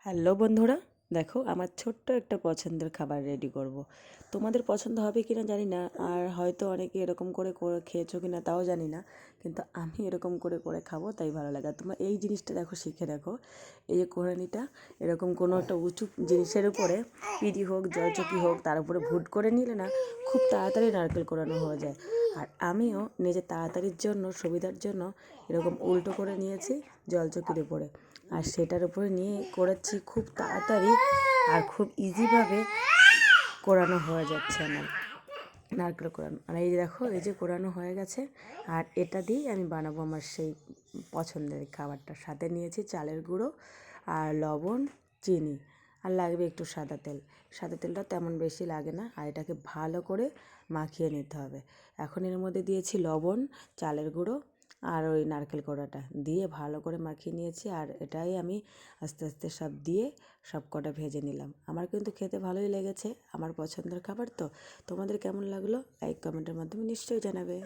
Hello বন্ধুরা, দেখো আমার ছোট্ট একটা পছন্দের খাবার রেডি করব। তোমাদের পছন্দ হবে কি না জানি না, আর হয়তো অনেকে এরকম করে করে খেয়েছো কি না তাও জানি না, কিন্তু আমি এরকম করে করে খাবো তাই ভালো লাগে। আর তোমরা এই জিনিসটা দেখো, শিখে দেখো। এই যে কোরানিটা এরকম কোনো একটা উঁচু জিনিসের উপরে পিঠি হোক, জলচকি হোক, তার উপরে ভুট করে নিলে না খুব তাড়াতাড়ি নারকেল কোরানো হয়ে যায়। আর আমিও নিজের তাড়াতাড়ির জন্য, সুবিধার জন্য এরকম উল্টো করে নিয়েছি জলচকির উপরে, আর সেটার উপরে নিয়ে করেছি খুব তাড়াতাড়ি আর খুব ইজিভাবে কোরানো হয়ে যাচ্ছে আমার নারকেল কোরানো। আর এই যে দেখো, এই যে কোরানো হয়ে গেছে, আর এটা দিয়েই আমি বানাবো আমার সেই পছন্দের খাবারটা। সাথে নিয়েছি চালের গুঁড়ো আর লবণ, চিনি, আর লাগবে একটু সাদা তেল। সাদা তেলটা তেমন বেশি লাগে না। আর এটাকে ভালো করে মাখিয়ে নিতে হবে। এখন এর মধ্যে দিয়েছি লবণ, চালের গুঁড়ো আর ওই নারকেল কোড়াটা দিয়ে ভালো করে মাখিয়ে নিয়েছি। আর এটাই আমি আস্তে আস্তে সব দিয়ে সব কটা ভেজে নিলাম। আমার কিন্তু খেতে ভালোই লেগেছে, আমার পছন্দের খাবার তো। তোমাদের কেমন লাগলো লাইক কমেন্টের মাধ্যমে নিশ্চয়ই জানাবে।